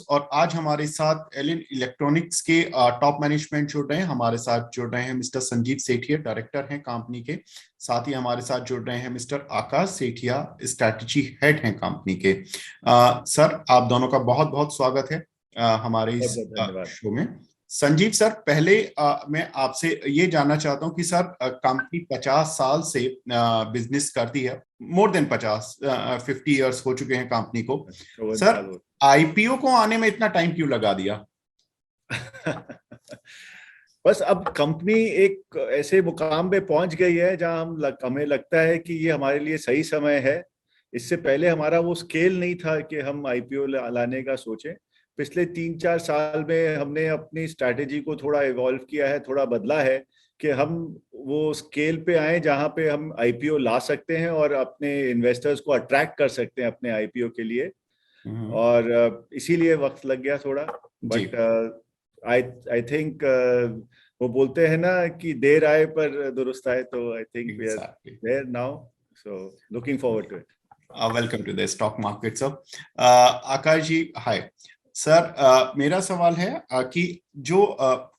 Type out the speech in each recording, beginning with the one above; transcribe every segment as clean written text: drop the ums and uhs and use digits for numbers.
और आज हमारे साथ एलिन इलेक्ट्रॉनिक्स के टॉप मैनेजमेंट जुड़ रहे हैं। हमारे साथ जुड़ रहे हैं मिस्टर संजीव सेठिया, डायरेक्टर हैं कंपनी के। साथ ही हमारे साथ जुड़ रहे हैं मिस्टर आकाश सेठिया, स्ट्रैटेजी हेड हैं कंपनी के। सर, आप दोनों का बहुत बहुत स्वागत है हमारे इस शो में। संजीव सर, पहले मैं आपसे ये जानना चाहता हूं कि सर, कंपनी 50 साल से बिजनेस करती है, मोर देन 50 इयर्स हो चुके हैं कंपनी को। सर, आईपीओ को आने में इतना टाइम क्यों लगा दिया? बस अब कंपनी एक ऐसे मुकाम पे पहुंच गई है जहां हमें लगता है कि ये हमारे लिए सही समय है। इससे पहले हमारा वो स्केल नहीं था कि हम आईपीओ लाने का सोचें। पिछले 3-4 साल में हमने अपनी स्ट्रैटेजी को थोड़ा इवॉल्व किया है, थोड़ा बदला है कि हम वो स्केल पे आए जहां पे हम आईपीओ ला सकते हैं और अपने इन्वेस्टर्स को अट्रैक्ट कर सकते हैं अपने आईपीओ के लिए। और इसीलिए वक्त लग गया थोड़ा, बट आई थिंक वो बोलते हैं ना कि देर आए पर दुरुस्त आए, तो I think we are there now, so looking forward to it. Welcome to the stock market sir. Akash ji, hi sir. मेरा सवाल है कि जो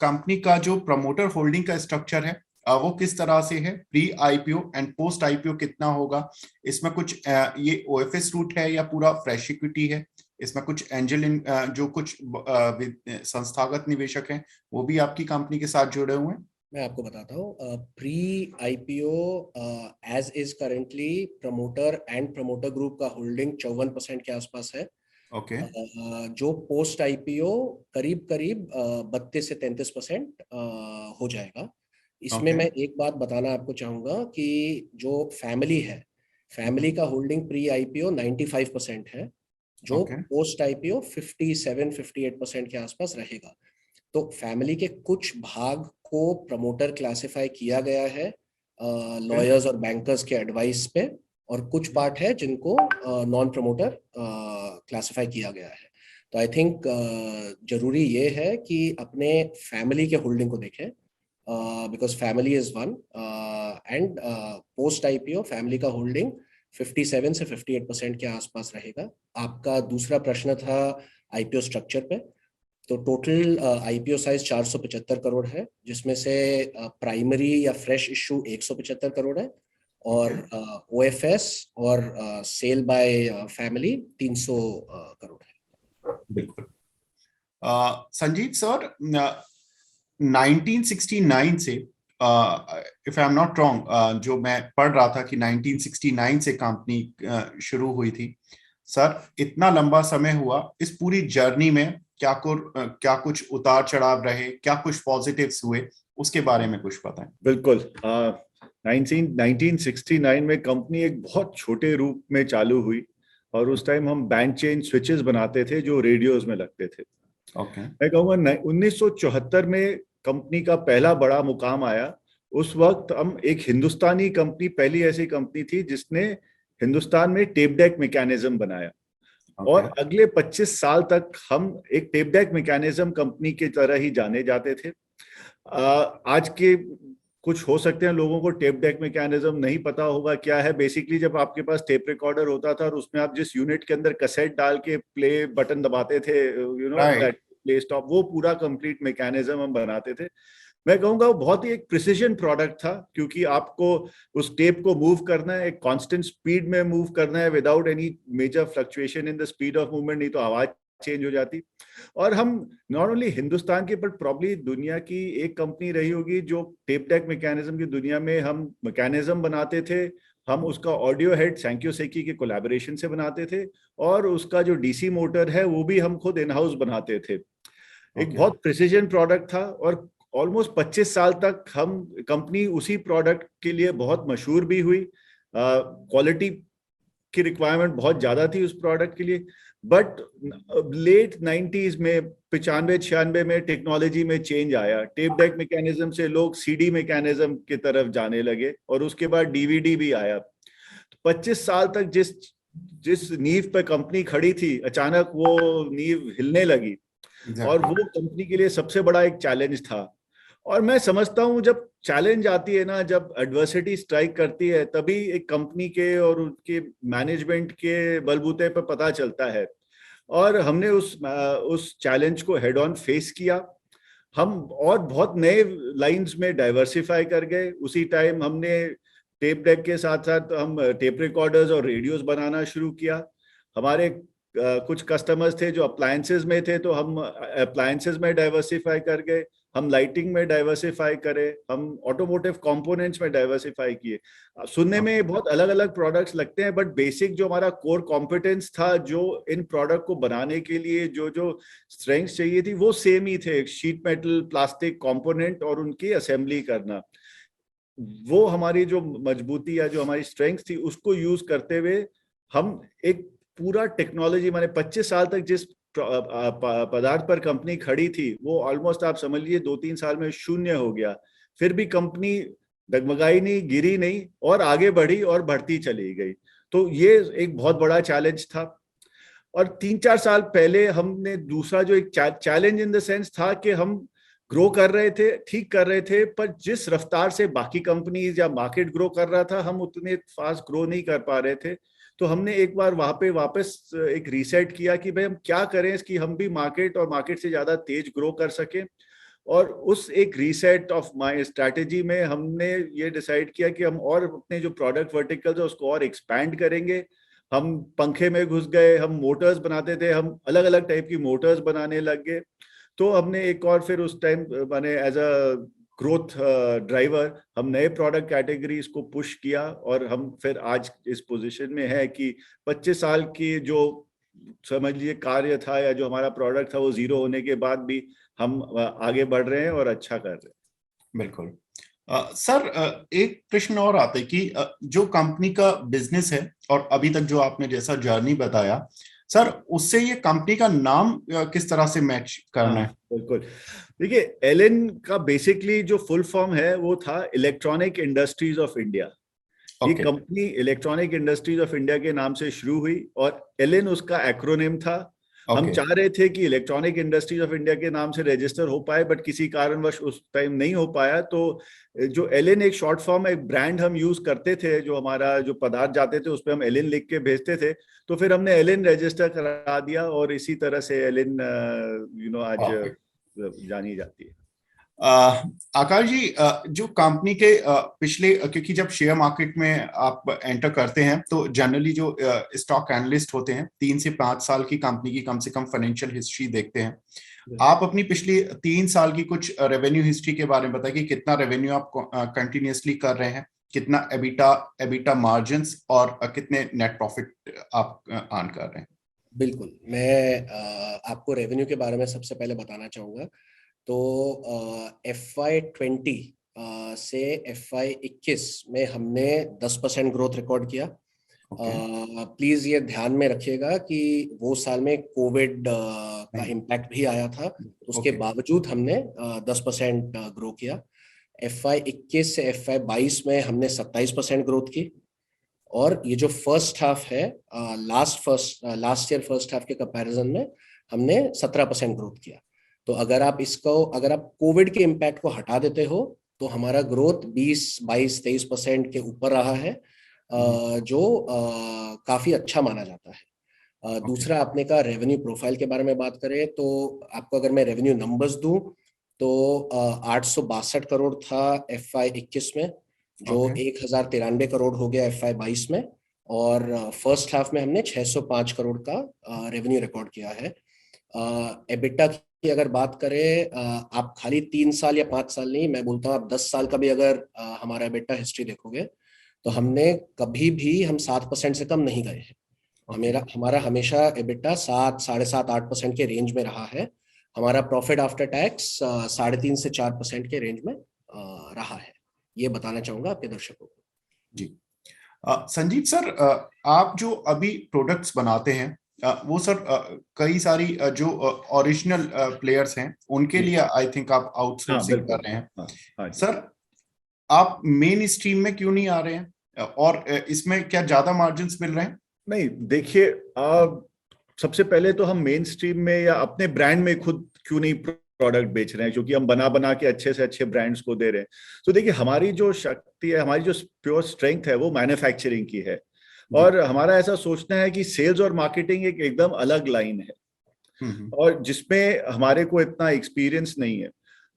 कंपनी का जो प्रमोटर होल्डिंग का स्ट्रक्चर है वो किस तरह से है? Pre IPO and post IPO कितना होगा? इसमें कुछ ये ओएफएस रूट है या पूरा फ्रेश इक्विटी है? इसमें कुछ एंजल जो कुछ संस्थागत निवेशक हैं वो भी आपकी कंपनी के साथ जुड़े हुए हैं? मैं आपको बताता हूँ। Pre IPO as is currently promoter and promoter group का होल्डिंग 54% के आसपास है। ओके। जो पोस्ट आईपीओ करीब 32 से 33% हो जाएगा। इसमें मैं एक बात बताना आपको चाहूंगा कि जो फैमिली है, फैमिली का होल्डिंग प्री आईपीओ 95% है, जो पोस्ट आईपीओ 57-58% के आसपास रहेगा। तो फैमिली के कुछ भाग को प्रमोटर क्लासिफाई किया गया है लॉयर्स और बैंकर्स के एडवाइस पे, और कुछ पार्ट है जिनको नॉन प्रमोटर क्लासिफाई किया गया है। तो आई थिंक जरूरी ये है कि अपने फैमिली के होल्डिंग को देखें, because family is one, and post IPO family का होल्डिंग 57 से 58% के आसपास रहेगा। आपका दूसरा प्रश्न था आईपीओ स्ट्रक्चर पे। तो टोटल आईपीओ साइज 475 करोड़ है, जिसमें से प्राइमरी या फ्रेश इशू 175 करोड़ है, और ओएफएस और सेल बाय फैमिली 300 करोड़ है। बिल्कुल। संजीव सर, 1969 से, if I am not wrong, जो मैं पढ़ रहा था कि 1969 से कंपनी शुरू हुई थी। सर, इतना लंबा समय हुआ, इस पूरी जर्नी में क्या कुछ उतार चढ़ाव रहे, क्या कुछ पॉजिटिव्स हुए, उसके बारे में कुछ बताएं। बिल्कुल। 1969 में कंपनी एक बहुत छोटे रूप में चालू हुई, और उस टाइम हम बैंक चेन स्विचेस बनाते थे जो रेडियोज में लगते थे। मैं कहूँगा 1974 में कंपनी का पहला बड़ा मुकाम आया। उस वक्त हम एक हिंदुस्तानी कंपनी, पहली ऐसी कंपनी थी जिसने हिंदुस्तान में टेप डेक मैकेनिज्म बनाया। और अगले 25 साल तक हम एक टेप डेक मैकेनिज्म कंपनी की तरह ही जाने जाते थे। आज के कुछ हो सकते हैं लोगों को टेप डेक मैकेनिज्म नहीं पता होगा क्या है। बेसिकली जब आपके पास टेप रिकॉर्डर होता था और उसमें आप जिस यूनिट के अंदर कैसेट डाल के प्ले बटन दबाते थे, दैट प्ले स्टॉप, वो पूरा कंप्लीट मैकेनिज्म हम बनाते थे। मैं कहूँगा वो बहुत ही एक प्रिसिजन प्रोडक्ट था, क्योंकि आपको उस टेप को मूव करना है, एक कांस्टेंट स्पीड में मूव करना है without any major fluctuation in the speed of movement, नहीं तो आवाज चेंज हो जाती। और हम नॉट ओनली हिंदुस्तान की बट प्रॉब्ली दुनिया की एक कंपनी रही होगी जो टेप डेक मैकेनिज्म की दुनिया में हम मैकेनिज्म बनाते थे। हम उसका ऑडियो हेड सैंक्यो सेकी के कोलैबोरेशन से बनाते थे, और उसका जो डीसी मोटर है वो भी हम खुद इन हाउस बनाते थे। एक बहुत प्रिसिजन प्रोडक्ट था, और ऑलमोस्ट 25 साल तक हम कंपनी उसी प्रोडक्ट के लिए बहुत मशहूर भी हुई। क्वालिटी की रिक्वायरमेंट बहुत ज्यादा थी उस प्रोडक्ट के लिए। बट लेट 90s में 95-96 में टेक्नोलॉजी में चेंज आया। टेप डेक मैकेनिज्म से लोग सीडी मैकेनिज्म की तरफ जाने लगे, और उसके बाद डीवीडी भी आया। तो 25 साल तक जिस नींव पे कंपनी खड़ी थी, अचानक वो नींव हिलने लगी, और वो कंपनी के लिए सबसे बड़ा एक चैलेंज था। और मैं समझता हूँ जब चैलेंज आती है ना, जब एडवर्सिटी स्ट्राइक करती है, तभी एक कंपनी के और उनके मैनेजमेंट के बलबूते पर पता चलता है। और हमने उस चैलेंज को हेड ऑन फेस किया। हम और बहुत नए लाइंस में डाइवर्सिफाई कर गए। उसी टाइम हमने टेप डेक के साथ साथ हम टेप रिकॉर्डर्स और रेडियोस बनाना शुरू किया। हमारे कुछ कस्टमर्स थे जो अप्लायंसेस में थे, तो हम अप्लायंसेस में डाइवर्सिफाई कर गए। हम लाइटिंग में डाइवर्सिफाई करे, हम ऑटोमोटिव कंपोनेंट्स में डाइवर्सिफाई किए। सुनने में बहुत अलग अलग प्रोडक्ट्स लगते हैं, बट बेसिक जो हमारा कोर कॉम्पिटेंस था, जो इन प्रोडक्ट को बनाने के लिए जो जो स्ट्रेंथ चाहिए थी, वो सेम ही थे। शीट मेटल, प्लास्टिक कंपोनेंट और उनकी असेंबली करना, वो हमारी जो मजबूती या जो हमारी स्ट्रेंथ थी, उसको यूज करते हुए हम एक पूरा टेक्नोलॉजी, माने 25 साल तक जिस पदार्थ पर कंपनी खड़ी थी, वो ऑलमोस्ट आप समझ लीजिए 2-3 साल में शून्य हो गया। फिर भी कंपनी डगमगाई नहीं, गिरी नहीं, और आगे बढ़ी और बढ़ती चली गई। तो ये एक बहुत बड़ा चैलेंज था। और 3-4 साल पहले हमने दूसरा जो एक चैलेंज इन द सेंस था कि हम ग्रो कर रहे थे, ठीक कर रहे थे, पर जिस रफ्तार से बाकी कंपनीज या मार्केट ग्रो कर रहा था, हम उतने फास्ट ग्रो नहीं कर पा रहे थे। तो हमने एक बार वहां पे वापस एक रीसेट किया कि भाई हम क्या करें कि हम भी मार्केट और मार्केट से ज्यादा तेज ग्रो कर सके। और उस एक रीसेट ऑफ माय स्ट्रैटेजी में हमने ये डिसाइड किया कि हम और अपने जो प्रोडक्ट वर्टिकल्स है उसको और एक्सपैंड करेंगे। हम पंखे में घुस गए, हम मोटर्स बनाते थे, हम अलग अलग टाइप की मोटर्स बनाने लग गए। तो हमने एक और फिर उस टाइम माने एज अ ग्रोथ ड्राइवर हम नए प्रोडक्ट कैटेगरीज को पुश किया, और हम फिर आज इस पोजीशन में है कि 25 साल की जो समझ लीजिए कार्य था या जो हमारा प्रोडक्ट था, वो जीरो होने के बाद भी हम आगे बढ़ रहे हैं और अच्छा कर रहे हैं। बिल्कुल। सर, एक प्रश्न और आता है कि जो कंपनी का बिजनेस है और अभी तक जो आपने जैसा जर्नी बताया सर, उससे ये कंपनी का नाम किस तरह से मैच करना है? बिल्कुल। देखिए, एलन का बेसिकली जो फुल फॉर्म है वो था इलेक्ट्रॉनिक इंडस्ट्रीज ऑफ इंडिया। ये company electronic industries of India के नाम से शुरू हुई और एलन उसका एक्रोनिम था। हम चाह रहे थे कि इलेक्ट्रॉनिक इंडस्ट्रीज ऑफ इंडिया के नाम से रजिस्टर हो पाए, बट किसी कारणवश उस टाइम नहीं हो पाया। तो जो एलन एक शॉर्ट फॉर्म, एक ब्रांड हम यूज करते थे, जो हमारा जो पदार्थ जाते थे उस पर हम एलन लिख के भेजते थे। तो फिर हमने एलन रजिस्टर करा दिया और इसी तरह से एलन आज जानी जाती है। आकाश जी, जो कंपनी के पिछले, क्योंकि जब शेयर मार्केट में आप एंटर करते हैं तो जनरली जो स्टॉक एनालिस्ट होते हैं 3 से 5 साल की कंपनी की कम से कम फाइनेंशियल हिस्ट्री देखते हैं। आप अपनी पिछली 3 साल की कुछ रेवेन्यू हिस्ट्री के बारे में बताइए कि कितना रेवेन्यू आप कंटिन्यूअसली कर रहे हैं, कितना एबिटा मार्जिन्स और कितने नेट प्रॉफिट आप अर्न कर रहे हैं। बिल्कुल, मैं आपको रेवेन्यू के बारे में सबसे पहले बताना चाहूँगा। तो FY20 से FY21 में हमने 10% ग्रोथ रिकॉर्ड किया। प्लीज ये ध्यान में रखिएगा कि वो साल में कोविड का इम्पैक्ट भी आया था, उसके बावजूद हमने 10% ग्रो किया। FY21 से FY22 में हमने 27% ग्रोथ की। और ये जो फर्स्ट हाफ है, लास्ट ईयर फर्स्ट हाफ के कंपैरिजन में हमने 17% ग्रोथ किया। तो अगर आप कोविड के इम्पैक्ट को हटा देते हो तो हमारा ग्रोथ 20-22-23% के ऊपर रहा है, जो काफी अच्छा माना जाता है। दूसरा, आपने कहा रेवेन्यू प्रोफाइल के बारे में बात करें तो आपको अगर मैं रेवेन्यू नंबर्स दूं तो 862 करोड़ था FY21 में, जो 1093 करोड़ हो गया FY22 में। और फर्स्ट हाफ में हमने 605 करोड़ का रेवेन्यू रिकॉर्ड किया है। एबिटा की अगर बात करें, आप खाली 3 साल या 5 साल नहीं, मैं बोलता हूँ आप 10 साल का भी अगर हमारा एबिटा हिस्ट्री देखोगे तो हमने कभी भी हम 7% से कम नहीं गए हैं। हमारा हमेशा एबिटा 7-7.5-8% के रेंज में रहा है। हमारा प्रॉफिट आफ्टर टैक्स 3.5 से 4% के रेंज में रहा है। ये बताना चाहूंगा आपके दर्शकों को। जी संजीत सर, आप जो अभी प्रोडक्ट्स बनाते हैं वो सर कई सारी जो ओरिजिनल प्लेयर्स हैं उनके लिए आई थिंक आप आउटसोर्सिंग कर रहे हैं। सर, आप मेन स्ट्रीम में क्यों नहीं आ रहे हैं और इसमें क्या ज्यादा मार्जिन्स मिल रहे हैं? नहीं, देखिए, सबसे पहले तो हम मेन स्ट्रीम में या अपने ब्रांड में खुद क्यों नहीं प्रोडक्ट बेच रहे हैं, क्योंकि हम बना के अच्छे से अच्छे ब्रांड्स को दे रहे हैं। तो देखिए, हमारी जो शक्ति है, हमारी जो प्योर स्ट्रेंथ है, वो मैन्युफैक्चरिंग की है। और हमारा ऐसा सोचना है कि सेल्स और मार्केटिंग एक एकदम अलग लाइन है और जिसमें हमारे को इतना एक्सपीरियंस नहीं है।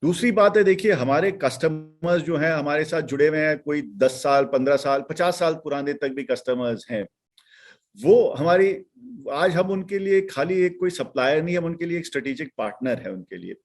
दूसरी बात है, देखिए हमारे कस्टमर्स जो हैं हमारे साथ जुड़े हुए हैं, कोई 10 साल 15 साल 50 साल पुराने तक भी कस्टमर्स हैं। वो हमारी, आज हम उनके लिए खाली एक कोई सप्लायर नहीं, हम उनके लिए एक स्ट्रेटेजिक पार्टनर है उनके लिए।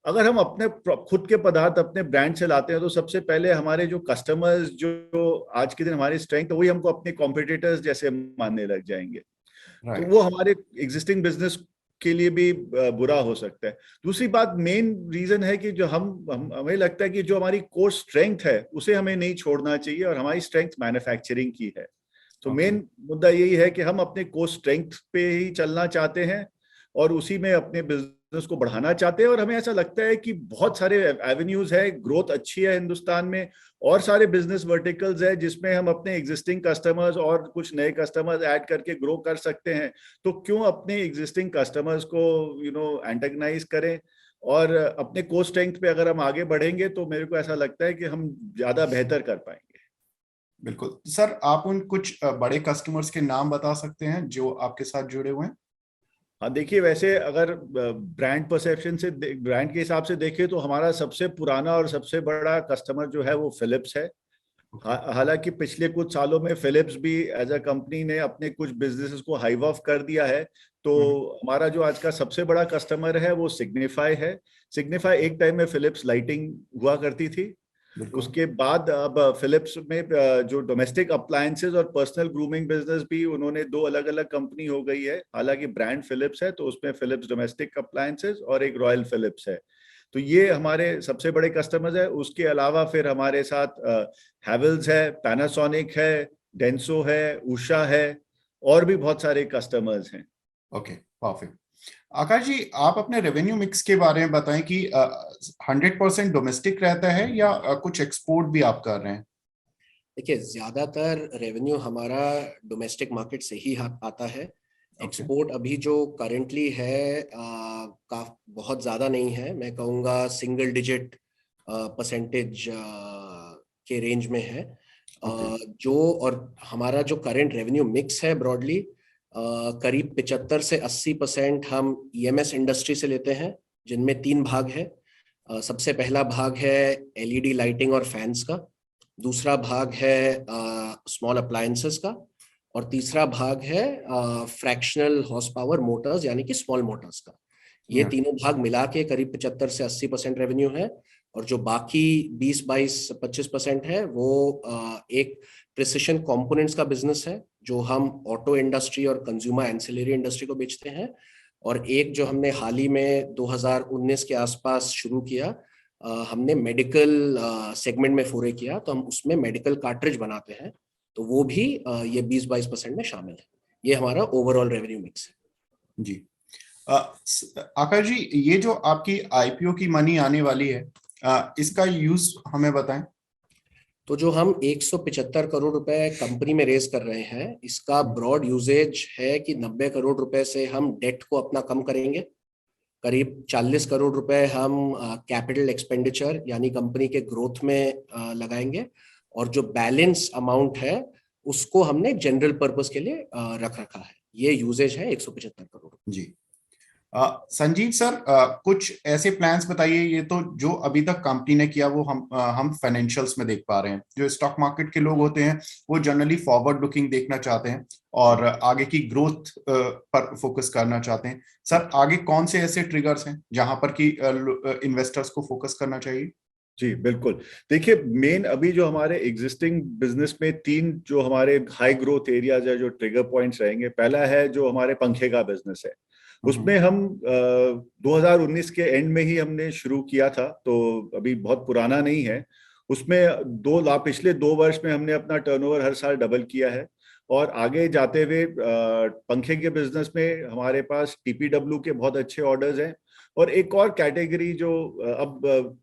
अगर हम अपने खुद के पदार्थ अपने ब्रांड से लाते हैं तो सबसे पहले हमारे जो कस्टमर्स जो आज के दिन हमारी स्ट्रेंथ है वही हमको अपने कॉम्पिटिटर्स जैसे मानने लग जाएंगे। तो वो हमारे एग्जिस्टिंग बिजनेस के लिए भी बुरा हो सकता है। दूसरी बात, मेन रीजन है कि जो हमें लगता है कि जो हमारी कोर स्ट्रेंथ है उसे हमें नहीं छोड़ना चाहिए और हमारी स्ट्रेंथ मैन्युफैक्चरिंग की है। तो मेन मुद्दा यही है कि हम अपने कोर स्ट्रेंथ पे ही चलना चाहते हैं और उसी में अपने बिजनेस को बढ़ाना चाहते हैं। और हमें ऐसा लगता है कि बहुत सारे एवेन्यूज है, ग्रोथ अच्छी है हिंदुस्तान में, और सारे बिजनेस वर्टिकल्स है जिसमें हम अपने एग्जिस्टिंग कस्टमर्स और कुछ नए कस्टमर्स ऐड करके ग्रो कर सकते हैं। तो क्यों अपने एग्जिस्टिंग कस्टमर्स को एंटेगनाइज करें, और अपने कोर स्ट्रेंथ पे अगर हम आगे बढ़ेंगे तो मेरे को ऐसा लगता है कि हम ज्यादा बेहतर कर पाएंगे। बिल्कुल सर, आप उन कुछ बड़े कस्टमर्स के नाम बता सकते हैं जो आपके साथ जुड़े हुए हैं? हाँ, देखिए वैसे अगर ब्रांड परसेप्शन से, ब्रांड के हिसाब से देखें तो हमारा सबसे पुराना और सबसे बड़ा कस्टमर जो है वो फिलिप्स है। हालांकि पिछले कुछ सालों में फिलिप्स भी एज अ कंपनी ने अपने कुछ बिजनेसेस को हाइव ऑफ कर दिया है। तो हमारा जो आज का सबसे बड़ा कस्टमर है वो सिग्निफाई है। सिग्निफाई एक टाइम में फिलिप्स लाइटिंग हुआ करती थी, उसके बाद अब फिलिप्स में जो डोमेस्टिक अप्लायंसेस और पर्सनल ग्रूमिंग बिजनेस भी उन्होंने दो अलग अलग कंपनी हो गई है। हालांकि ब्रांड फिलिप्स है तो उसमें फिलिप्स डोमेस्टिक अप्लायंसेस और एक रॉयल फिलिप्स है। तो ये हमारे सबसे बड़े कस्टमर्स है। उसके अलावा फिर हमारे साथ हैवेल्स है, पैनासोनिक है, डेंसो है, उषा है, और भी बहुत सारे कस्टमर्स हैं। Okay, perfect. आकाश जी, आप अपने रेवेन्यू मिक्स के बारे में बताएं कि 100% डोमेस्टिक रहता है या कुछ एक्सपोर्ट भी आप कर रहे हैं? देखिए, ज्यादातर रेवेन्यू हमारा डोमेस्टिक मार्केट से ही आता है। एक्सपोर्ट अभी जो करंटली है का बहुत ज्यादा नहीं है, मैं कहूँगा सिंगल डिजिट परसेंटेज के रेंज में है। जो और हमारा जो करंट रेवेन्यू मिक्स है ब्रॉडली करीब 75 से 80% हम ईएमएस इंडस्ट्री से लेते हैं, जिनमें 3 भाग है। सबसे पहला भाग है एलईडी लाइटिंग और फैंस का, दूसरा भाग है स्मॉल अप्लायंसेस का, और तीसरा भाग है फ्रैक्शनल हॉर्स पावर मोटर्स यानी कि स्मॉल मोटर्स का। ये तीनों भाग मिला के करीब 75 से 80% रेवेन्यू है। और जो बाकी 20-22-25% है वो एक प्रिसिशन कंपोनेंट्स का बिजनेस है जो हम ऑटो इंडस्ट्री और कंज्यूमर एंसिलरी इंडस्ट्री को बेचते हैं। और एक जो हमने हाल ही में 2019 के आसपास शुरू किया, हमने मेडिकल सेगमेंट में फोरे किया, तो हम उसमें मेडिकल कार्ट्रिज बनाते हैं, तो वो भी ये 20-22% में शामिल है। ये हमारा ओवरऑल रेवेन्यू मिक्स है जी। आकाश जी, ये जो आपकी आईपीओ की मनी आने वाली है, इसका यूज हमें बताएं। तो जो हम 175 करोड़ रुपए कंपनी में रेज कर रहे हैं, इसका ब्रॉड यूजेज है कि 90 करोड़ रुपए से हम डेट को अपना कम करेंगे, करीब 40 करोड़ रुपए हम कैपिटल एक्सपेंडिचर यानी कंपनी के ग्रोथ में लगाएंगे, और जो बैलेंस अमाउंट है उसको हमने जनरल पर्पस के लिए रख रखा है। ये यूजेज है 175 करोड़। जी। संजीव सर, कुछ ऐसे प्लान्स बताइए। ये तो जो अभी तक कंपनी ने किया वो हम फाइनेंशियल्स में देख पा रहे हैं। जो स्टॉक मार्केट के लोग होते हैं वो जनरली फॉरवर्ड लुकिंग देखना चाहते हैं और आगे की ग्रोथ पर फोकस करना चाहते हैं। सर, आगे कौन से ऐसे ट्रिगर्स हैं जहां पर कि इन्वेस्टर्स को फोकस करना चाहिए? जी बिल्कुल। देखिए, मेन अभी जो हमारे एग्जिस्टिंग बिजनेस में 3 जो हमारे हाई ग्रोथ एरियाज है, जो ट्रिगर पॉइंट्स रहेंगे। पहला है जो हमारे पंखे का बिजनेस है, उसमें हम 2019 के एंड में ही हमने शुरू किया था, तो अभी बहुत पुराना नहीं है। उसमें पिछले 2 वर्ष में हमने अपना टर्नओवर हर साल डबल किया है। और आगे जाते हुए पंखे के बिजनेस में हमारे पास टीपीडब्ल्यू के बहुत अच्छे ऑर्डर्स हैं। और एक और कैटेगरी जो अब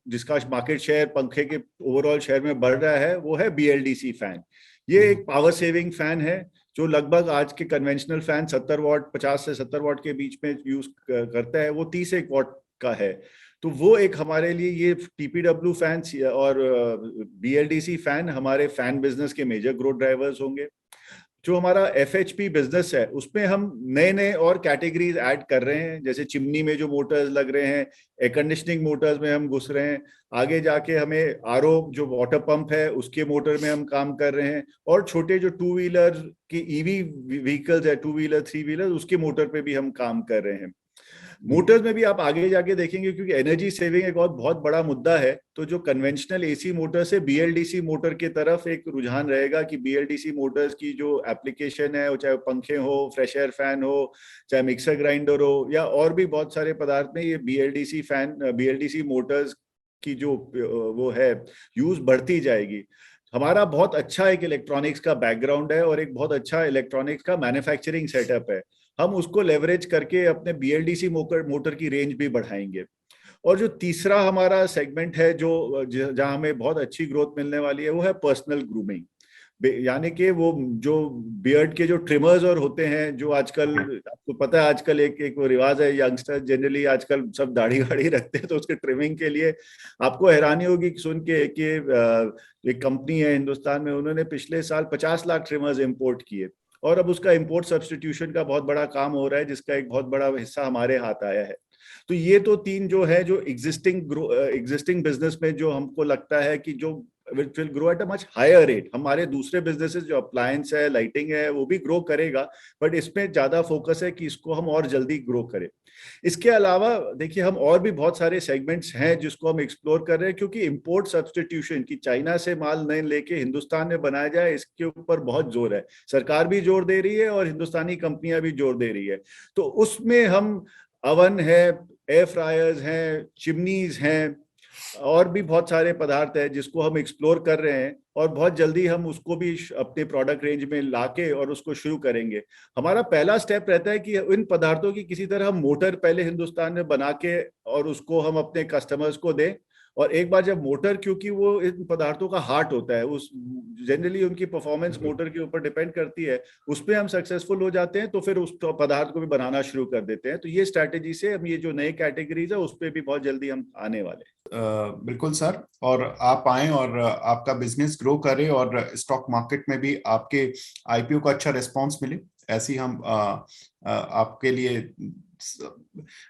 जिसका मार्केट शेयर पंखे के ओवरऑल शेयर में बढ़ रहा है वो है बीएलडीसी फैन। ये एक पावर सेविंग फैन है जो लगभग आज के कन्वेंशनल फैन 70 वॉट 50 से 70 वॉट के बीच में यूज करता है, वो 31 वॉट का है। तो वो एक हमारे लिए ये टीपीडब्ल्यू फैन और बीएलडीसी फैन हमारे फैन बिजनेस के मेजर ग्रोथ ड्राइवर्स होंगे। जो हमारा FHP बिजनेस है उसमें हम नए नए और कैटेगरीज ऐड कर रहे हैं, जैसे चिमनी में जो मोटर्स लग रहे हैं, एयर कंडीशनिंग मोटर्स में हम घुस रहे हैं, आगे जाके हमें RO जो वाटर पंप है उसके मोटर में हम काम कर रहे हैं, और छोटे जो 2 व्हीलर की EV व्हीकल्स है, 2 व्हीलर 3 व्हीलर, उसके मोटर पे भी हम काम कर रहे हैं। मोटर्स में भी आप आगे जाके देखेंगे, क्योंकि एनर्जी सेविंग एक और बहुत बड़ा मुद्दा है, तो जो कन्वेंशनल AC मोटर से BLDC मोटर की तरफ एक रुझान रहेगा कि BLDC मोटर्स की जो एप्लीकेशन है, चाहे पंखे हो, फ्रेश एयर फैन हो, चाहे मिक्सर ग्राइंडर हो, या और भी बहुत सारे पदार्थ में ये BLDC मोटर्स की जो वो है यूज बढ़ती जाएगी। हमारा बहुत अच्छा एक इलेक्ट्रॉनिक्स का बैकग्राउंड है और एक बहुत अच्छा इलेक्ट्रॉनिक्स का मैन्युफैक्चरिंग सेटअप है, हम उसको लेवरेज करके अपने BLDC मोटर की रेंज भी बढ़ाएंगे। और जो तीसरा हमारा सेगमेंट है जो जहां हमें बहुत अच्छी ग्रोथ मिलने वाली है, वो है पर्सनल ग्रूमिंग, यानी कि वो जो बियर्ड के जो ट्रिमर्स और होते हैं, जो आजकल आपको पता है आजकल एक वो रिवाज है, यंगस्टर जनरली आजकल सब दाढ़ी वाड़ी रखते हैं, तो उसके ट्रिमिंग के लिए आपको हैरानी होगी सुन के कि एक कंपनी है हिंदुस्तान में, उन्होंने पिछले साल 50 लाख ट्रिमर्स इंपोर्ट किए, और अब उसका इंपोर्ट सब्स्टिट्यूशन का बहुत बड़ा काम हो रहा है, जिसका एक बहुत बड़ा हिस्सा हमारे हाथ आया है। तो ये तो 3 जो है जो एग्जिस्टिंग बिजनेस में जो हमको लगता है कि जो will grow at a much higher rate. हमारे दूसरे बिजनेसेस जो अप्लायंस है, लाइटिंग है, वो भी ग्रो करेगा, बट इसमें ज्यादा फोकस है कि इसको हम और जल्दी ग्रो करें। इसके अलावा देखिए हम और भी बहुत सारे सेगमेंट्स हैं जिसको हम एक्सप्लोर कर रहे हैं, क्योंकि इंपोर्ट सब्स्टिट्यूशन की चाइना से माल नहीं लेके हिंदुस्तान में बनाया जाए, इसके ऊपर बहुत जोर है, सरकार भी जोर दे रही है और हिंदुस्तानी कंपनियां भी जोर दे रही है। तो उसमें हम अवन है, एयर फ्रायर्स हैं, चिमनीज हैं, और भी बहुत सारे पदार्थ है जिसको हम एक्सप्लोर कर रहे हैं, और बहुत जल्दी हम उसको भी अपने प्रोडक्ट रेंज में लाके और उसको शुरू करेंगे। हमारा पहला स्टेप रहता है कि इन पदार्थों की किसी तरह हम मोटर पहले हिंदुस्तान में बना के और उसको हम अपने कस्टमर्स को दें, और एक बार जब मोटर, क्योंकि वो इन पदार्थों का हार्ट होता है, उस जनरली उनकी परफॉर्मेंस मोटर के ऊपर डिपेंड करती है, उसमें हम सक्सेसफुल हो जाते हैं तो फिर उस पदार्थ को भी बनाना शुरू कर देते हैं। तो ये स्ट्रैटेजी से हम ये जो नए कैटेगरीज है उस पर भी बहुत जल्दी हम आने वाले। बिल्कुल सर, और आप आए और आपका बिजनेस ग्रो करे और स्टॉक मार्केट में भी आपके IPO का अच्छा रिस्पांस मिले, ऐसी हम आपके लिए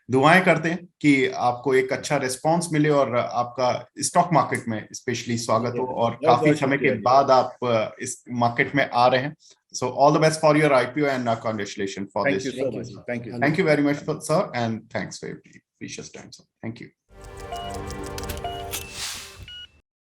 दुआएं करते हैं कि आपको एक अच्छा रिस्पांस मिले और आपका स्टॉक मार्केट में स्पेशली स्वागत हो, और काफी समय के बाद आप इस मार्केट में आ रहे हैं। So all the best for your IPO and congratulations for this. Thank you so much. Thank you. Thank you very much, sir, and thanks for your precious time, sir. Thank you.